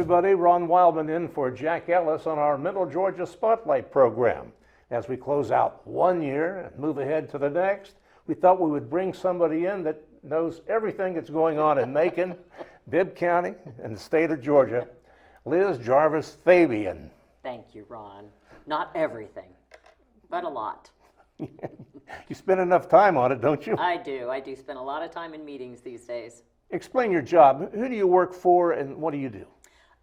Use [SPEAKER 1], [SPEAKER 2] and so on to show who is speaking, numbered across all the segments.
[SPEAKER 1] everybody. Ron Wildman in for Jack Ellis on our Middle Georgia Spotlight program. As we close out one year and move ahead to the next, we thought we would bring somebody in that knows everything that's going on in Macon, Bibb County, and the state of Georgia. Liz Jarvis Fabian.
[SPEAKER 2] Thank you, Ron. Not everything, but a lot.
[SPEAKER 1] You spend enough time on it, don't you?
[SPEAKER 2] I do. I do spend a lot of time in meetings these days.
[SPEAKER 1] Explain your job. Who do you work for and what do you do?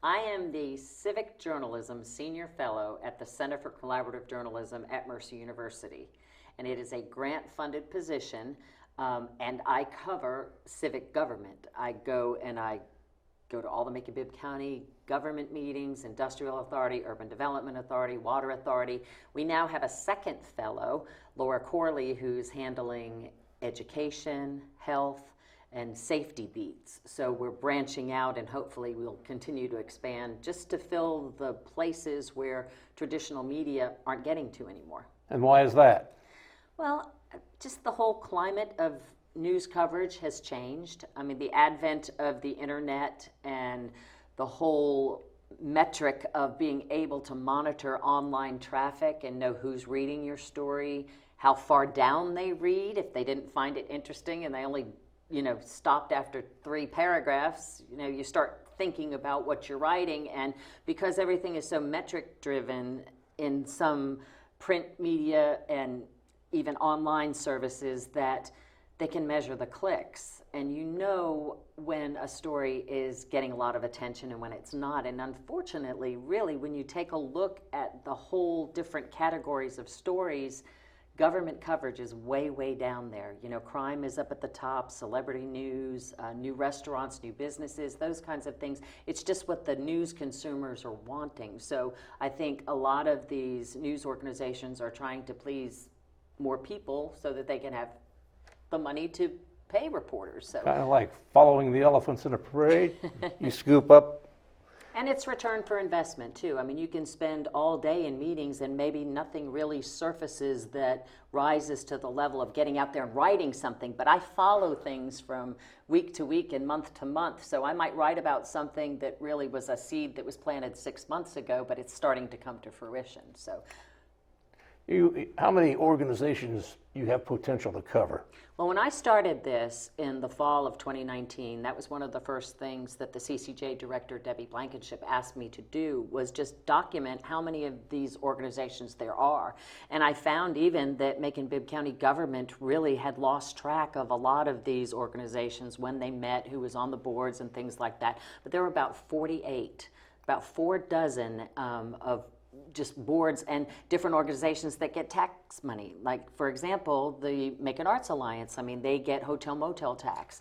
[SPEAKER 2] I am the Civic Journalism Senior Fellow at the Center for Collaborative Journalism at Mercer University. And it is a grant-funded position, and I cover civic government. I go to all the Macon-Bibb County government meetings, Industrial Authority, Urban Development Authority, Water Authority. We now have a second fellow, Laura Corley, who's handling education, health, and safety beats. So we're branching out, and hopefully we'll continue to expand just to fill the places where traditional media aren't getting to anymore.
[SPEAKER 1] And why is that?
[SPEAKER 2] Well, just the whole climate of news coverage has changed. I mean, the advent of the internet and the whole metric of being able to monitor online traffic and know who's reading your story, how far down they read if they didn't find it interesting and they only stopped after 3 paragraphs, you start thinking about what you're writing. And because everything is so metric driven in some print media and even online services, that they can measure the clicks, and when a story is getting a lot of attention and when it's not. And unfortunately, really, when you take a look at the whole different categories of stories, government coverage is way, way down there. Crime is up at the top, celebrity news, new restaurants, new businesses, those kinds of things. It's just what the news consumers are wanting. So I think a lot of these news organizations are trying to please more people so that they can have the money to pay reporters. So
[SPEAKER 1] kind of like following the elephants in a parade. You scoop up.
[SPEAKER 2] And it's return for investment too. I mean, you can spend all day in meetings and maybe nothing really surfaces that rises to the level of getting out there and writing something. But I follow things from week to week and month to month. So I might write about something that really was a seed that was planted 6 months ago, but it's starting to come to fruition. So
[SPEAKER 1] how many organizations you have potential to cover?
[SPEAKER 2] Well, when I started this in the fall of 2019, that was one of the first things that the CCJ director, Debbie Blankenship, asked me to do, was just document how many of these organizations there are. And I found even that Macon-Bibb County government really had lost track of a lot of these organizations when they met, who was on the boards and things like that. But there were about 48, about 4 dozen of just boards and different organizations that get tax money. Like, for example, the Macon Arts Alliance, they get hotel motel tax.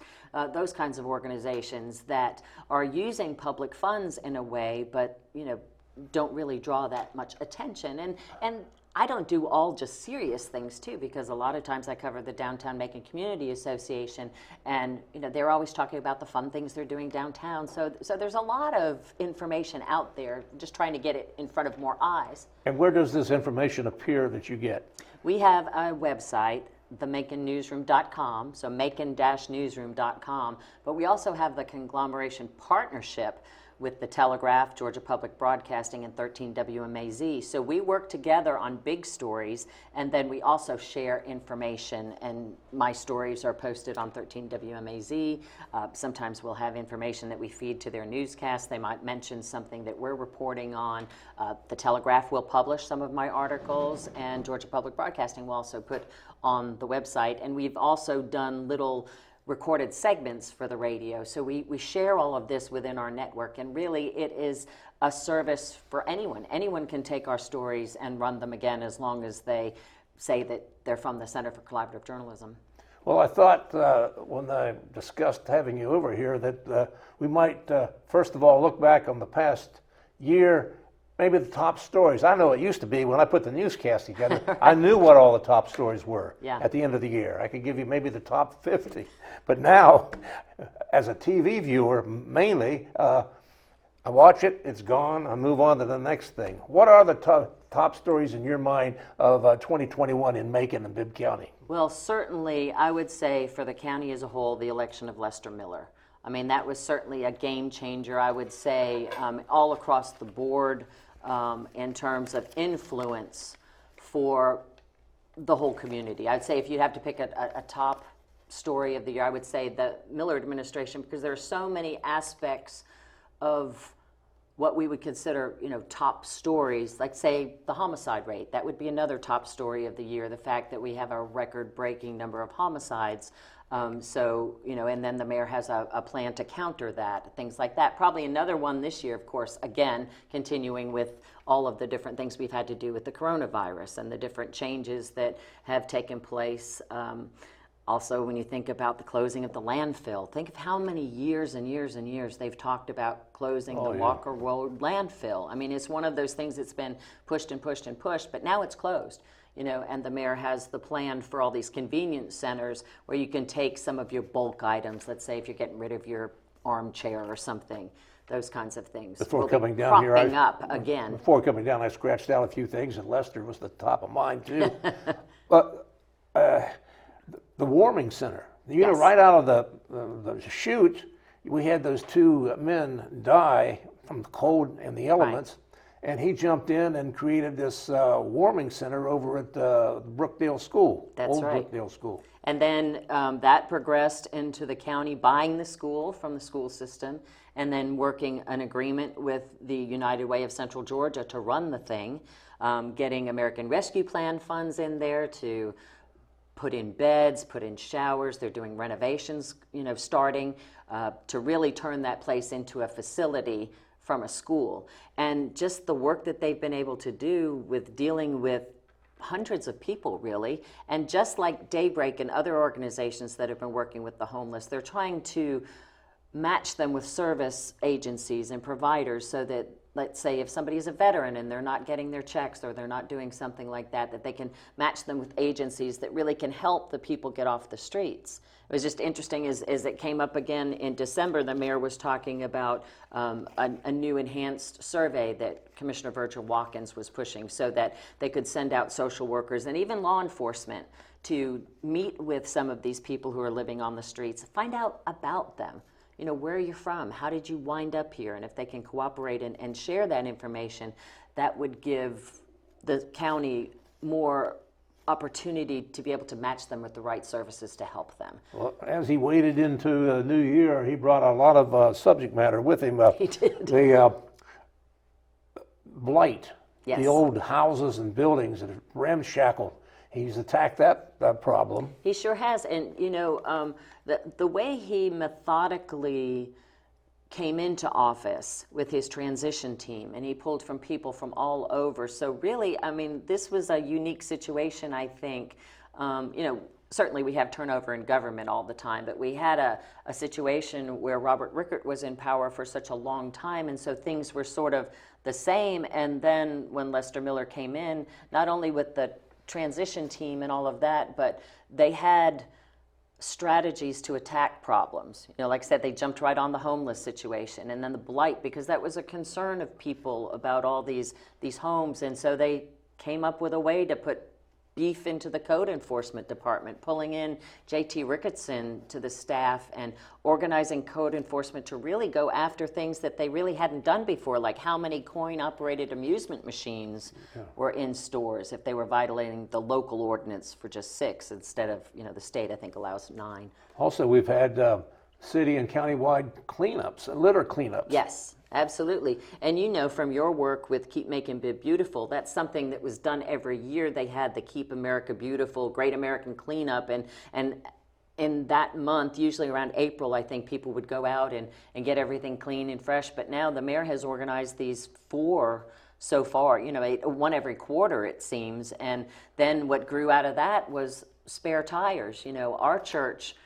[SPEAKER 2] Those kinds of organizations that are using public funds in a way, but don't really draw that much attention. And I don't do all just serious things too, because a lot of times I cover the Downtown Macon Community Association, and they're always talking about the fun things they're doing downtown. So there's a lot of information out there, just trying to get it in front of more eyes.
[SPEAKER 1] And where does this information appear that you get?
[SPEAKER 2] We have a website, themaconnewsroom.com, so macon-newsroom.com, but we also have the conglomeration partnership with the Telegraph, Georgia Public Broadcasting, and 13 WMAZ. So we work together on big stories, and then we also share information, and my stories are posted on 13 WMAZ. Sometimes we'll have information that we feed to their newscast. They might mention something that we're reporting on. The Telegraph will publish some of my articles, and Georgia Public Broadcasting will also put on the website. And we've also done little recorded segments for the radio. So we share all of this within our network, and really it is a service for anyone. Anyone can take our stories and run them again, as long as they say that they're from the Center for Collaborative Journalism.
[SPEAKER 1] Well, I thought when I discussed having you over here that we might first of all look back on the past year, maybe the top stories. I know it used to be when I put the newscast together, I knew what all the top stories were at the end of the year. I could give you maybe the top 50. But now, as a TV viewer, mainly, I watch it, it's gone, I move on to the next thing. What are the top stories in your mind of 2021 in Macon and Bibb County?
[SPEAKER 2] Well, certainly, I would say for the county as a whole, the election of Lester Miller. I mean, that was certainly a game changer, I would say, all across the board in terms of influence for the whole community. I'd say if you'd have to pick a top story of the year, I would say the Miller administration, because there are so many aspects of what we would consider, top stories, like say the homicide rate. That would be another top story of the year, the fact that we have a record-breaking number of homicides. And then the mayor has a plan to counter that, things like that. Probably another one this year, of course, again, continuing with all of the different things we've had to do with the coronavirus and the different changes that have taken place. Also, when you think about the closing of the landfill, think of how many years and years and years they've talked about closing the Walker Road landfill. I mean, it's one of those things that's been pushed and pushed and pushed, but now it's closed. And the mayor has the plan for all these convenience centers where you can take some of your bulk items, let's say if you're getting rid of your armchair or something, those kinds of things.
[SPEAKER 1] Before coming down here, Before coming down, I scratched out a few things, and Lester was the top of mine too. But the warming center, right out of the chute, we had those two men die from the cold and the elements. Right. And he jumped in and created this warming center over at Brookdale School.
[SPEAKER 2] That's
[SPEAKER 1] Old
[SPEAKER 2] right.
[SPEAKER 1] Brookdale School.
[SPEAKER 2] And then that progressed into the county buying the school from the school system and then working an agreement with the United Way of Central Georgia to run the thing, getting American Rescue Plan funds in there to put in beds, put in showers. They're doing renovations, starting to really turn that place into a facility from a school. And just the work that they've been able to do with dealing with hundreds of people, really. And just like Daybreak and other organizations that have been working with the homeless, they're trying to match them with service agencies and providers so that, let's say, if somebody is a veteran and they're not getting their checks or they're not doing something like that, that they can match them with agencies that really can help the people get off the streets. It was just interesting as it came up again in December, the mayor was talking about a new enhanced survey that Commissioner Virgil Watkins was pushing so that they could send out social workers and even law enforcement to meet with some of these people who are living on the streets, find out about them. Where are you from? How did you wind up here? And if they can cooperate and share that information, that would give the county more opportunity to be able to match them with the right services to help them.
[SPEAKER 1] Well, as he waded into the new year, he brought a lot of subject matter with him.
[SPEAKER 2] He did.
[SPEAKER 1] The blight,
[SPEAKER 2] yes.
[SPEAKER 1] The old houses and buildings that are ramshackled. He's attacked that problem.
[SPEAKER 2] He sure has. And, the way he methodically came into office with his transition team, and he pulled from people from all over. So really, this was a unique situation, I think. Certainly we have turnover in government all the time, but we had a situation where Robert Rickert was in power for such a long time, and so things were sort of the same. And then when Lester Miller came in, not only with the transition team and all of that, but they had strategies to attack problems. Like I said, they jumped right on the homeless situation and then the blight, because that was a concern of people about all these homes. And so they came up with a way to put beef into the code enforcement department, pulling in J.T. Ricketson to the staff and organizing code enforcement to really go after things that they really hadn't done before, like how many coin-operated amusement machines were in stores if they were violating the local ordinance for just 6 instead of, the state, I think, allows 9.
[SPEAKER 1] Also, we've had city and countywide cleanups, litter cleanups.
[SPEAKER 2] Yes. Absolutely. And from your work with Keep Making Bid Beautiful, that's something that was done every year. They had the Keep America Beautiful, Great American Cleanup, and in that month, usually around April, I think people would go out and get everything clean and fresh. But now the mayor has organized these 4 so far, one every quarter, it seems. And then what grew out of that was spare tires. Our church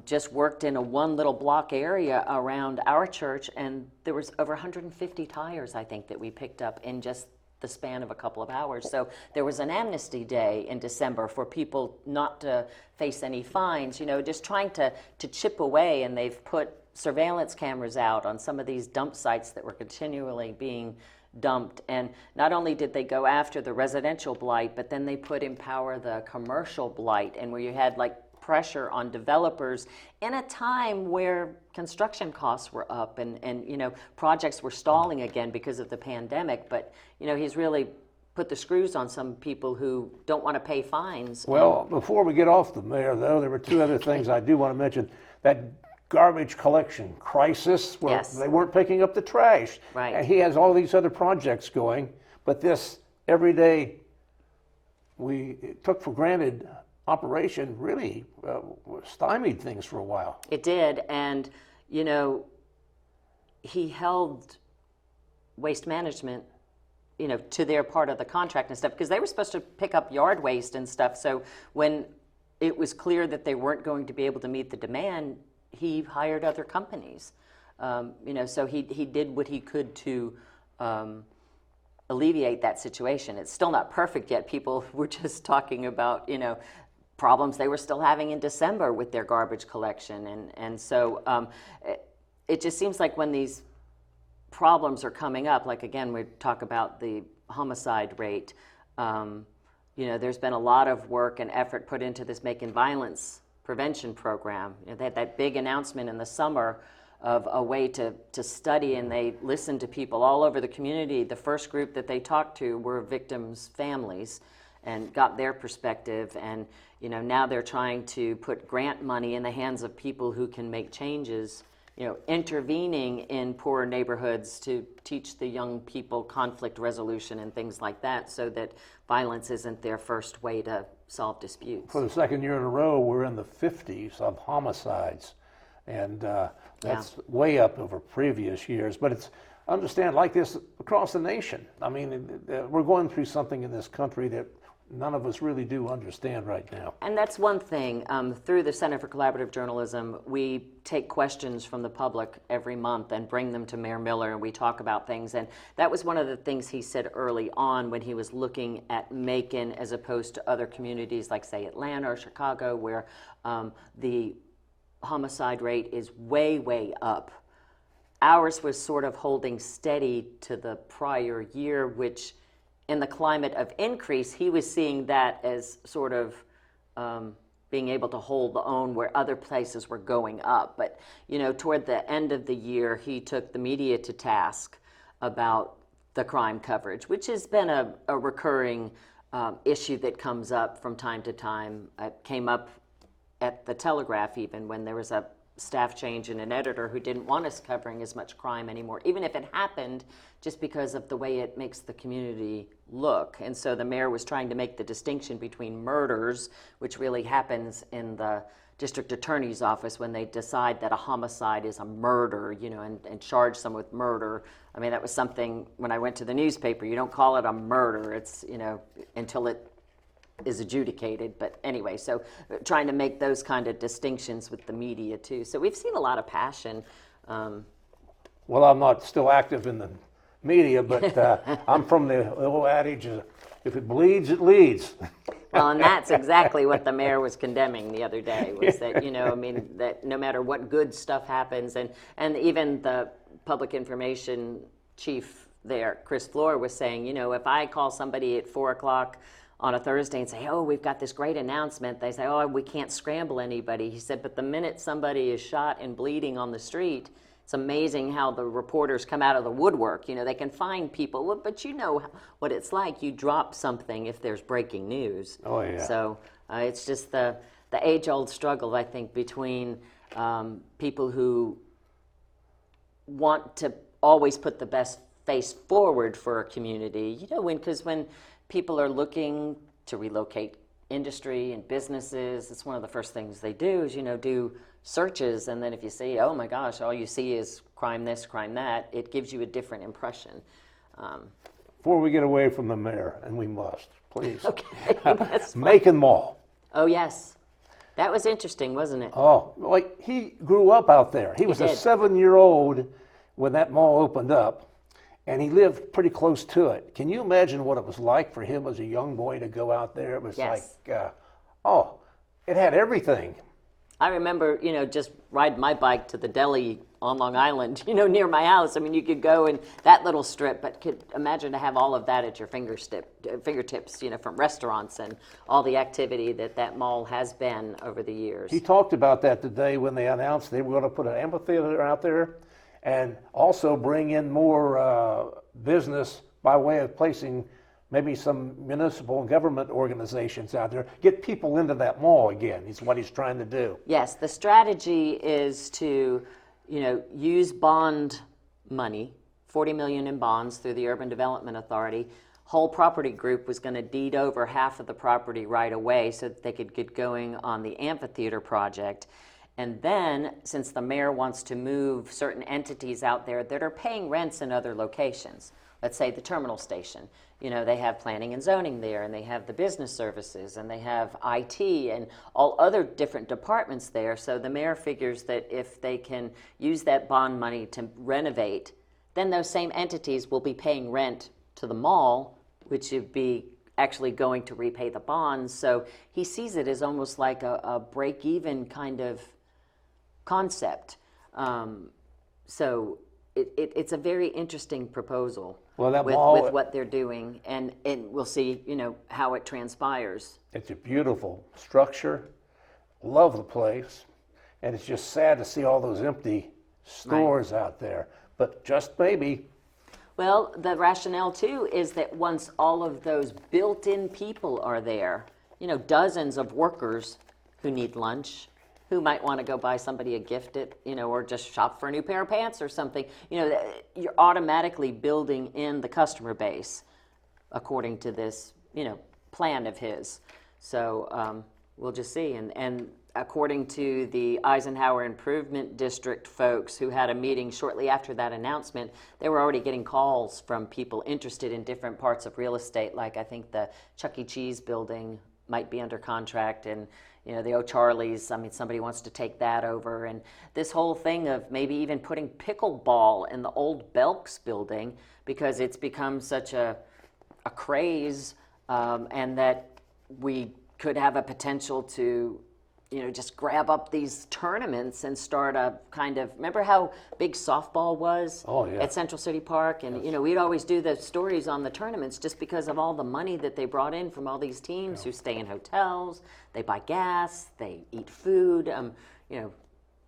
[SPEAKER 2] just worked in a one little block area around our church, and there was over 150 tires, I think, that we picked up in just the span of a couple of hours. So there was an amnesty day in December for people not to face any fines, just trying to chip away, and they've put surveillance cameras out on some of these dump sites that were continually being dumped. And not only did they go after the residential blight, but then they put Empower the commercial blight, and where you had like pressure on developers in a time where construction costs were up and you know, projects were stalling again because of the pandemic. But, you know, he's really put the screws on some people who don't want to pay fines.
[SPEAKER 1] Well, before we get off the mayor, though, there were two other things I do want to mention. That garbage collection crisis, where
[SPEAKER 2] Yes.
[SPEAKER 1] they weren't picking up the trash.
[SPEAKER 2] Right.
[SPEAKER 1] And he has all these other projects going, but this everyday, we took for granted operation really stymied things for a while.
[SPEAKER 2] It did, and, you know, he held waste management, you know, to their part of the contract and stuff, because they were supposed to pick up yard waste and stuff. So when it was clear that they weren't going to be able to meet the demand, he hired other companies. You know, so he did what he could to alleviate that situation. It's still not perfect yet. People were just talking about, you know, problems they were still having in December with their garbage collection. And so it just seems like when these problems are coming up, like again, we talk about the homicide rate, you know, there's been a lot of work and effort put into this Macon violence prevention program. You know, they had that big announcement in the summer of a way to study, and they listened to people all over the community. The first group that they talked to were victims' families and got their perspective. And, you know, now they're trying to put grant money in the hands of people who can make changes, you know, intervening in poor neighborhoods to teach the young people conflict resolution and things like that, so that violence isn't their first way to solve disputes.
[SPEAKER 1] For the second year in a row, we're in the 50s of homicides, and that's way up over previous years. But it's, understand, like this across the nation. I mean, we're going through something in this country that none of us really do understand right now.
[SPEAKER 2] And that's one thing. Through the Center for Collaborative Journalism, we take questions from the public every month and bring them to Mayor Miller, and we talk about things. And that was one of the things he said early on when he was looking at Macon as opposed to other communities like, say, Atlanta or Chicago, where the homicide rate is way, way up. Ours was sort of holding steady to the prior year, which in the climate of increase, he was seeing that as sort of being able to hold the own where other places were going up. But, you know, toward the end of the year, he took the media to task about the crime coverage, which has been a recurring issue that comes up from time to time. It came up at the Telegraph even when there was a staff change and an editor who didn't want us covering as much crime anymore, even if it happened, just because of the way it makes the community look. And so the mayor was trying to make the distinction between murders, which really happens in the district attorney's office when they decide that a homicide is a murder, you know, and charge someone with murder. I mean, that was something when I went to the newspaper, you don't call it a murder, it's, you know, until it is adjudicated. But anyway, so trying to make those kind of distinctions with the media too. So we've seen a lot of passion.
[SPEAKER 1] Well, I'm not still active in the media, but I'm from the old adage, if it bleeds, it leads.
[SPEAKER 2] Well, and that's exactly what the mayor was condemning the other day, was that, you know, I mean, that no matter what good stuff happens, and even the public information chief there, Chris Floor, was saying, you know, if I call somebody at 4 o'clock on a Thursday and say, oh, we've got this great announcement, they say, oh, we can't scramble anybody. He said, but the minute somebody is shot and bleeding on the street, it's amazing how the reporters come out of the woodwork. You know, they can find people, but you know what it's like. You drop something if there's breaking news.
[SPEAKER 1] Oh, yeah.
[SPEAKER 2] So it's just the age-old struggle, I think, between people who want to always put the best face forward for a community. You know, because when people are looking to relocate industry and businesses, it's one of the first things they do is, you know, do searches. And then if you see, oh my gosh, all you see is crime this, crime that, it gives you a different impression.
[SPEAKER 1] Before we get away from the mayor, and we must, please.
[SPEAKER 2] Okay, that's fine.
[SPEAKER 1] Macon Mall.
[SPEAKER 2] Oh yes, that was interesting, wasn't it?
[SPEAKER 1] Oh, like he grew up out there. He was a 7-year-old when that mall opened up. And he lived pretty close to it. Can you imagine what it was like for him as a young boy to go out there? It was like, it had everything.
[SPEAKER 2] I remember, you know, just riding my bike to the deli on Long Island, near my house. I mean, you could go in that little strip, but could imagine to have all of that at your fingertips, from restaurants and all the activity that mall has been over the years.
[SPEAKER 1] He talked about that today when they announced they were going to put an amphitheater out there and also bring in more business by way of placing maybe some municipal and government organizations out there, get people into that mall again, is what he's trying to do.
[SPEAKER 2] Yes, the strategy is to, use bond money, 40 million in bonds through the Urban Development Authority. Whole Property Group was going to deed over half of the property right away so that they could get going on the amphitheater project. And then, since the mayor wants to move certain entities out there that are paying rents in other locations, let's say the terminal station, they have planning and zoning there, and they have the business services, and they have IT and all other different departments there. So the mayor figures that if they can use that bond money to renovate, then those same entities will be paying rent to the mall, which would be actually going to repay the bonds. So he sees it as almost like a break-even kind of concept. So it's a very interesting proposal with what they're doing, and we'll see, how it transpires.
[SPEAKER 1] It's a beautiful structure. Love the place. And it's just sad to see all those empty stores out there. But just maybe.
[SPEAKER 2] Well, the rationale too is that once all of those built-in people are there, dozens of workers who need lunch, who might want to go buy somebody a gift, or just shop for a new pair of pants or something, you're automatically building in the customer base according to this, plan of his. So we'll just see. And according to the Eisenhower Improvement District folks who had a meeting shortly after that announcement, they were already getting calls from people interested in different parts of real estate, like I think the Chuck E. Cheese building might be under contract, and the O'Charlie's, somebody wants to take that over. And this whole thing of maybe even putting pickleball in the old Belks building, because it's become such a craze, and that we could have a potential to, just grab up these tournaments and start a kind of, remember how big softball was at Central City Park? And, we'd always do the stories on the tournaments just because of all the money that they brought in from all these teams who stay in hotels, they buy gas, they eat food,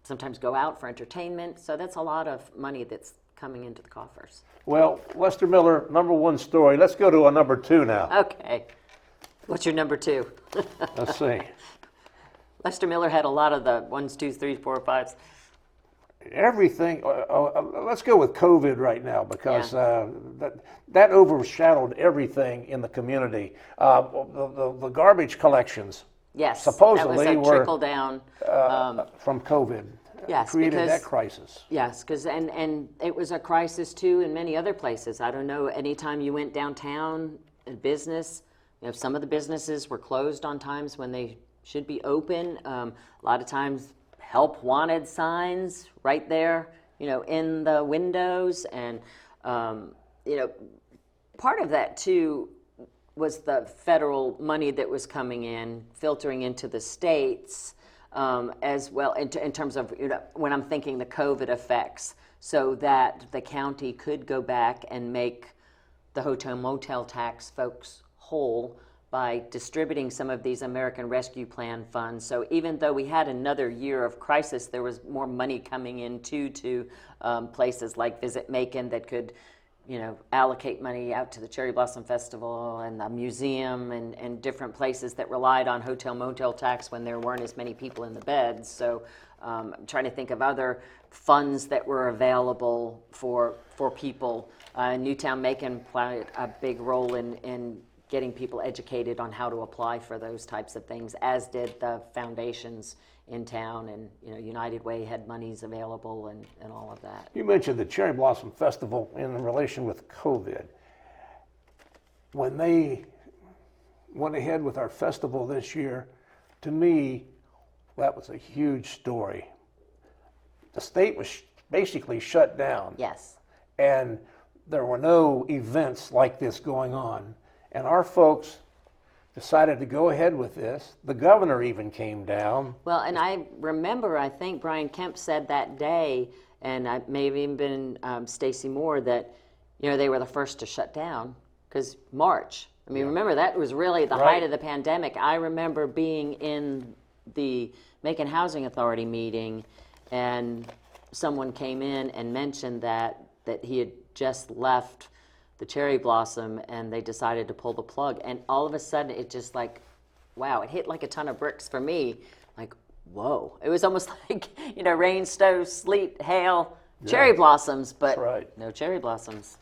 [SPEAKER 2] sometimes go out for entertainment. So that's a lot of money that's coming into the coffers.
[SPEAKER 1] Well, Lester Miller, number one story. Let's go to a number two now.
[SPEAKER 2] Okay. What's your number two?
[SPEAKER 1] Let's see.
[SPEAKER 2] Lester Miller had a lot of the 1s, 2s, 3s, 4, 5s.
[SPEAKER 1] Everything. Let's go with COVID right now, because that overshadowed everything in the community. The garbage collections.
[SPEAKER 2] Yes,
[SPEAKER 1] supposedly
[SPEAKER 2] that was a
[SPEAKER 1] were
[SPEAKER 2] trickle down
[SPEAKER 1] from COVID.
[SPEAKER 2] Yes,
[SPEAKER 1] created that crisis.
[SPEAKER 2] Yes, because and it was a crisis too in many other places. I don't know. Anytime you went downtown, business, some of the businesses were closed on times when they should be open. A lot of times, help wanted signs right there, in the windows. And, part of that too was the federal money that was coming in, filtering into the states, as well, in terms of, when I'm thinking the COVID effects, so that the county could go back and make the hotel motel tax folks whole by distributing some of these American Rescue Plan funds. So even though we had another year of crisis, there was more money coming in to places like Visit Macon that could, allocate money out to the Cherry Blossom Festival and the museum and different places that relied on hotel motel tax when there weren't as many people in the beds. So I'm trying to think of other funds that were available for people. Newtown Macon played a big role in getting people educated on how to apply for those types of things, as did the foundations in town, and United Way had monies available and all of that.
[SPEAKER 1] You mentioned the Cherry Blossom Festival in relation with COVID. When they went ahead with our festival this year, to me, that was a huge story. The state was basically shut down.
[SPEAKER 2] Yes.
[SPEAKER 1] And there were no events like this going on. And our folks decided to go ahead with this. The governor even came down.
[SPEAKER 2] Well, and I remember, I think Brian Kemp said that day, and I may have even been Stacy Moore, that, you know, they were the first to shut down, because March. I mean, remember, that was really the height of the pandemic. I remember being in the Macon Housing Authority meeting, and someone came in and mentioned that he had just left the Cherry Blossom, and they decided to pull the plug. And all of a sudden, it just like, wow, it hit like a ton of bricks for me. Like, whoa. It was almost like, you know, rain, snow, sleet, hail, cherry blossoms, but no cherry blossoms.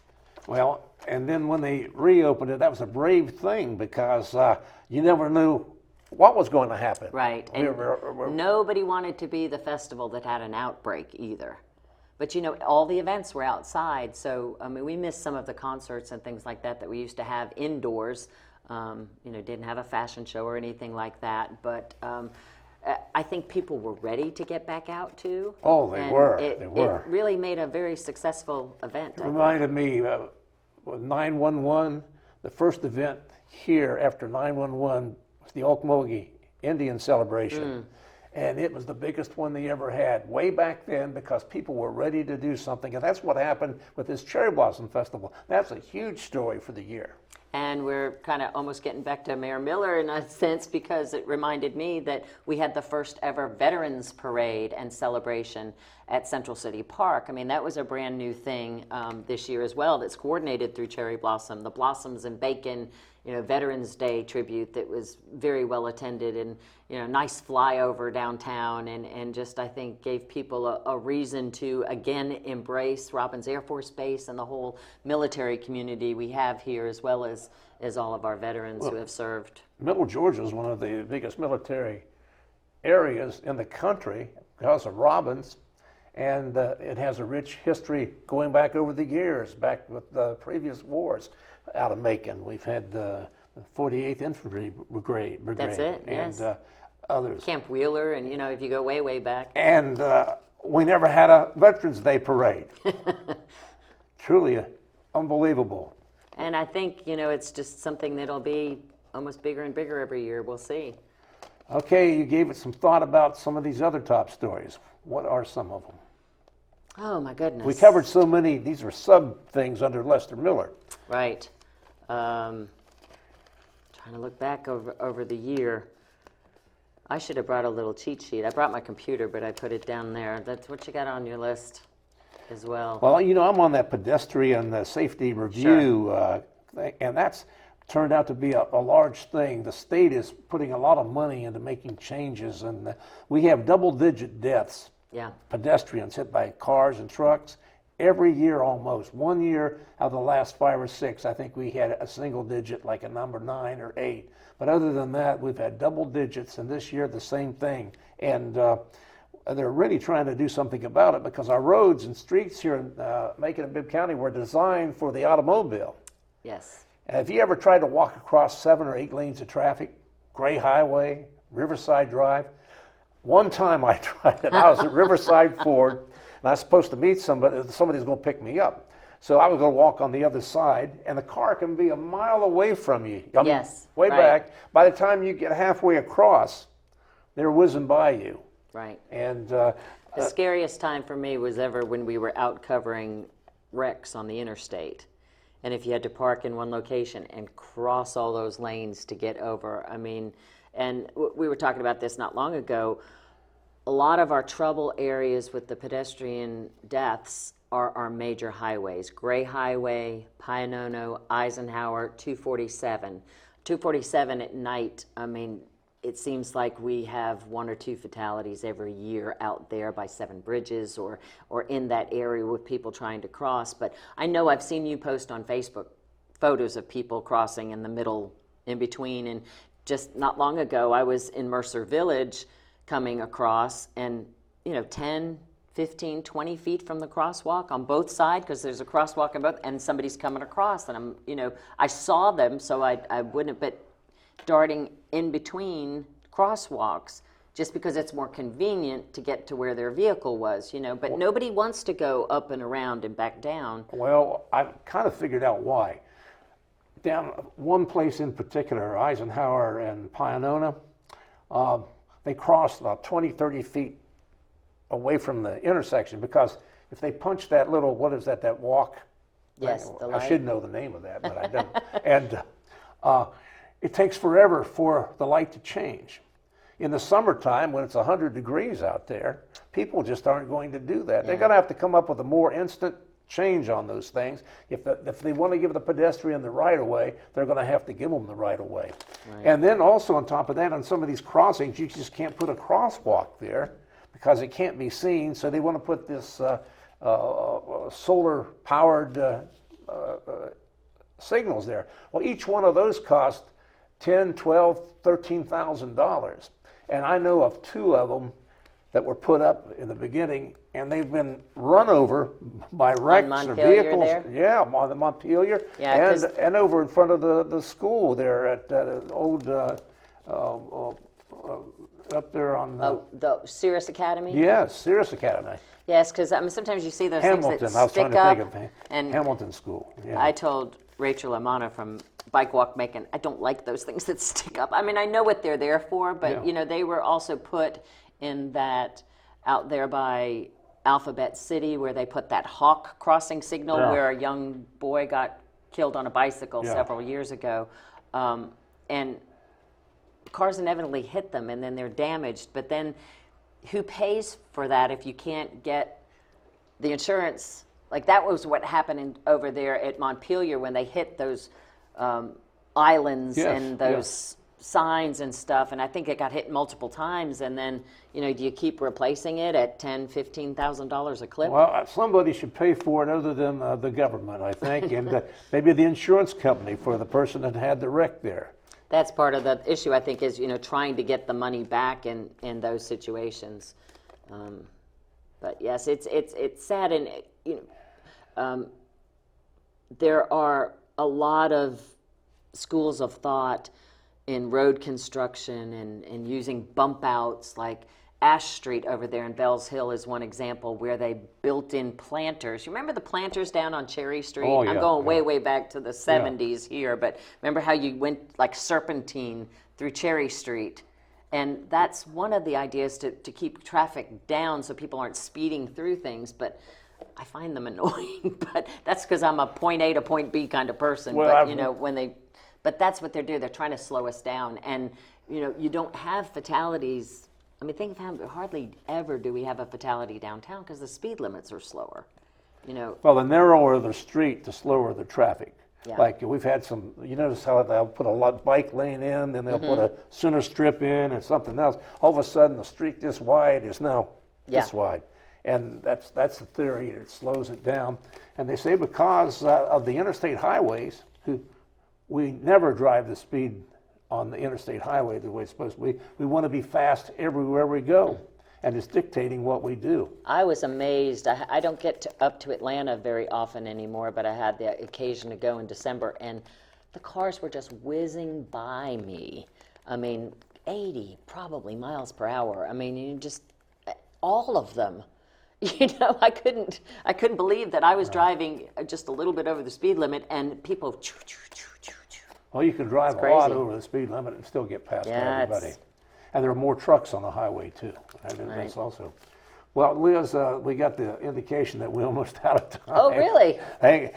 [SPEAKER 1] Well, and then when they reopened it, that was a brave thing, because you never knew what was going to happen.
[SPEAKER 2] Right. And nobody wanted to be the festival that had an outbreak either. But, you know, all the events were outside, so, I mean, we missed some of the concerts and things like that we used to have indoors. You know, didn't have a fashion show or anything like that, but I think people were ready to get back out too.
[SPEAKER 1] Oh, they were.
[SPEAKER 2] It really made a very successful event.
[SPEAKER 1] It reminded me of 9/11, the first event here after 9/11 was the Okmulgee Indian celebration. And it was the biggest one they ever had way back then, because people were ready to do something. And that's what happened with this Cherry Blossom Festival. That's a huge story for the year.
[SPEAKER 2] And we're kind of almost getting back to Mayor Miller in a sense, because it reminded me that we had the first ever Veterans Parade and celebration at Central City Park. I mean, that was a brand new thing this year as well, that's coordinated through Cherry Blossom. The Blossoms and Bacon, you know, Veterans Day tribute that was very well attended, and, you know, nice flyover downtown, and just, I think, gave people a reason to again embrace Robins Air Force Base and the whole military community we have here, as well as all of our veterans who have served.
[SPEAKER 1] Middle Georgia is one of the biggest military areas in the country because of Robins, and it has a rich history going back over the years, back with the previous wars out of Macon. We've had the 48th Infantry Brigade.
[SPEAKER 2] That's it, yes.
[SPEAKER 1] And others.
[SPEAKER 2] Camp Wheeler, and, you know, if you go way, way back.
[SPEAKER 1] And we never had a Veterans Day parade. Truly unbelievable.
[SPEAKER 2] And I think, you know, it's just something that'll be almost bigger and bigger every year. We'll see.
[SPEAKER 1] Okay, you gave it some thought about some of these other top stories. What are some of them?
[SPEAKER 2] Oh, my goodness.
[SPEAKER 1] We covered so many. These are sub things under Lester Miller.
[SPEAKER 2] Right. Trying to look back over the year. I should have brought a little cheat sheet. I brought my computer, but I put it down there. That's what you got on your list as well.
[SPEAKER 1] Well, you know, I'm on that pedestrian safety review, and that's turned out to be a large thing. The state is putting a lot of money into making changes, and we have double-digit deaths.
[SPEAKER 2] Yeah.
[SPEAKER 1] Pedestrians hit by cars and trucks every year almost. 1 year out of the last 5 or 6, I think we had a single digit, like a number 9 or 8. But other than that, we've had double digits, and this year the same thing. And they're really trying to do something about it, because our roads and streets here in Macon and Bibb County were designed for the automobile.
[SPEAKER 2] Yes.
[SPEAKER 1] And have you ever tried to walk across 7 or 8 lanes of traffic? Gray Highway, Riverside Drive. One time I tried it. I was at Riverside Ford, and I was supposed to meet somebody. Somebody's going to pick me up. So I was going to walk on the other side, and the car can be a mile away from you. I mean,
[SPEAKER 2] yes.
[SPEAKER 1] Way back. By the time you get halfway across, they're whizzing by you.
[SPEAKER 2] Right.
[SPEAKER 1] And
[SPEAKER 2] the scariest time for me was ever when we were out covering wrecks on the interstate. And if you had to park in one location and cross all those lanes to get over, I mean, and we were talking about this not long ago, a lot of our trouble areas with the pedestrian deaths are our major highways. Gray Highway, Pionono, Eisenhower, 247. 247 at night, I mean, it seems like we have 1 or 2 fatalities every year out there by 7 Bridges or in that area with people trying to cross. But I know I've seen you post on Facebook photos of people crossing in the middle, in between. And just not long ago, I was in Mercer Village coming across, and, you know, 10, 15, 20 feet from the crosswalk on both sides, because there's a crosswalk on both, and somebody's coming across, and I'm, you know, I saw them, so I wouldn't, but darting in between crosswalks just because it's more convenient to get to where their vehicle was, you know, but nobody wants to go up and around and back down.
[SPEAKER 1] Well, I've kind of figured out why. Down one place in particular, Eisenhower and Pionono, they crossed about 20, 30 feet away from the intersection, because if they punch that little, what is that, that walk?
[SPEAKER 2] Yes, the light.
[SPEAKER 1] I should know the name of that, but I don't. And it takes forever for the light to change. In the summertime, when it's 100 degrees out there, people just aren't going to do that. They're going to have to come up with a more instant change on those things. If they want to give the pedestrian the right of way, they're going to have to give them the right of way. Right. And then also on top of that, on some of these crossings, you just can't put a crosswalk there because it can't be seen. So they want to put this solar-powered signals there. Well, each one of those cost $10,000, $12,000, $13,000. And I know of 2 of them that were put up in the beginning, and they've been run over by wrecks or vehicles.
[SPEAKER 2] There?
[SPEAKER 1] Yeah, on the Montpelier, and over in front of the school there at old up there on
[SPEAKER 2] the Cirrus Academy.
[SPEAKER 1] Yes, Cirrus Academy.
[SPEAKER 2] Yes, because I mean sometimes you see those
[SPEAKER 1] Hamilton.
[SPEAKER 2] things
[SPEAKER 1] I
[SPEAKER 2] that
[SPEAKER 1] was trying
[SPEAKER 2] stick
[SPEAKER 1] to
[SPEAKER 2] up.
[SPEAKER 1] think of
[SPEAKER 2] And
[SPEAKER 1] Hamilton School. Yeah.
[SPEAKER 2] I told Rachel Amana from Bike Walk Macon, I don't like those things that stick up. I mean, I know what they're there for, but you know, they were also put in that out there by Alphabet City where they put that hawk crossing signal where a young boy got killed on a bicycle several years ago. And cars inevitably hit them and then they're damaged. But then who pays for that if you can't get the insurance? Like that was what happened over there at Montpelier when they hit those islands and those signs and stuff, and I think it got hit multiple times. And then, you know, do you keep replacing it at $10,000, $15,000 a clip?
[SPEAKER 1] Well, somebody should pay for it other than the government, I think, and maybe the insurance company for the person that had the wreck there.
[SPEAKER 2] That's part of the issue, I think, is, you know, trying to get the money back in those situations. But yes, it's sad, and you know, there are a lot of schools of thought in road construction and using bump outs, like Ash Street over there in Bells Hill is one example where they built in planters. You remember the planters down on Cherry Street?
[SPEAKER 1] Oh, yeah,
[SPEAKER 2] I'm going way back to the 70s here, but remember how you went like serpentine through Cherry Street? And that's one of the ideas to keep traffic down so people aren't speeding through things, but I find them annoying. But that's because I'm a point A to point B kind of person.
[SPEAKER 1] Well,
[SPEAKER 2] but you know, but that's what they're doing. They're trying to slow us down. And, you know, you don't have fatalities. I mean, think of how hardly ever do we have a fatality downtown because the speed limits are slower, you know.
[SPEAKER 1] Well, the narrower the street, the slower the traffic.
[SPEAKER 2] Yeah.
[SPEAKER 1] Like we've had some, you notice how they'll put a bike lane in, then they'll put a center strip in and something else. All of a sudden, the street this wide is now this wide. And that's the theory. It slows it down. And they say because of the interstate highways, we never drive the speed on the interstate highway the way it's supposed to be. We want to be fast everywhere we go, and it's dictating what we do.
[SPEAKER 2] I was amazed. I don't get up to Atlanta very often anymore, but I had the occasion to go in December, and the cars were just whizzing by me. I mean, 80 probably miles per hour. I mean, you just all of them. You know, I couldn't believe that I was driving just a little bit over the speed limit, and people.
[SPEAKER 1] Well, you can drive a lot over the speed limit and still get past everybody. And there are more trucks on the highway too. That's also. Well, Liz, we got the indication that we're almost out of time.
[SPEAKER 2] Oh, really?
[SPEAKER 1] Hey,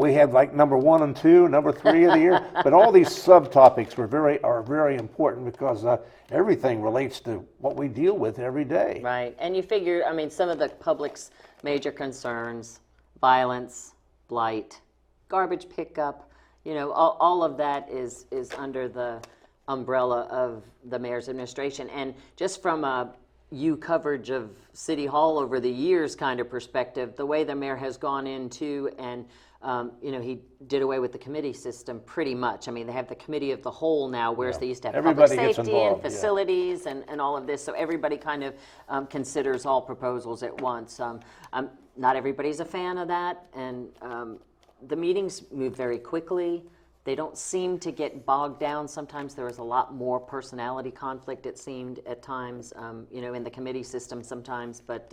[SPEAKER 1] we had like number 1 and 2, number 3 of the year, but all these subtopics are very important because everything relates to what we deal with every day.
[SPEAKER 2] Right, and you figure, I mean, some of the public's major concerns: violence, blight, garbage pickup. You know, all of that is under the umbrella of the mayor's administration, and just from a coverage of City Hall over the years kind of perspective, the way the mayor has gone into and you know, he did away with the committee system pretty much. I mean, they have the committee of the whole now, whereas they used to have public safety and facilities and all of this. So everybody kind of considers all proposals at once. Not everybody's a fan of that, and the meetings move very quickly. They don't seem to get bogged down. Sometimes there is a lot more personality conflict, it seemed, at times, you know, in the committee system sometimes, but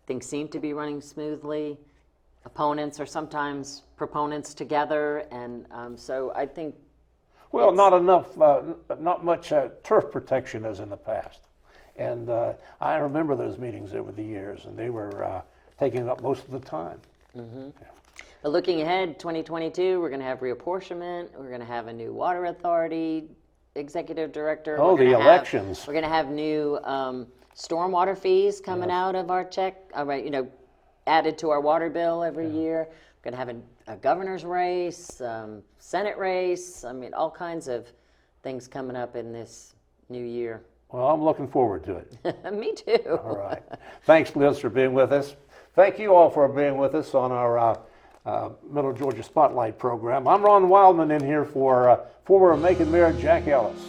[SPEAKER 2] things seem to be running smoothly. Opponents are sometimes proponents together, and so I think... Well,
[SPEAKER 1] not much turf protection as in the past. And I remember those meetings over the years, and they were taking up most of the time.
[SPEAKER 2] But looking ahead, 2022, we're going to have reapportionment. We're going to have a new water authority executive director.
[SPEAKER 1] Oh,
[SPEAKER 2] We're
[SPEAKER 1] the
[SPEAKER 2] gonna
[SPEAKER 1] elections.
[SPEAKER 2] We're going to have new stormwater fees coming out of our check. All right, added to our water bill every year. We're going to have a governor's race, Senate race. I mean, all kinds of things coming up in this new year.
[SPEAKER 1] Well, I'm looking forward to it.
[SPEAKER 2] Me too.
[SPEAKER 1] All right. Thanks, Liz, for being with us. Thank you all for being with us on our Middle Georgia Spotlight program. I'm Ron Wildman in here for former Macon Mayor Jack Ellis.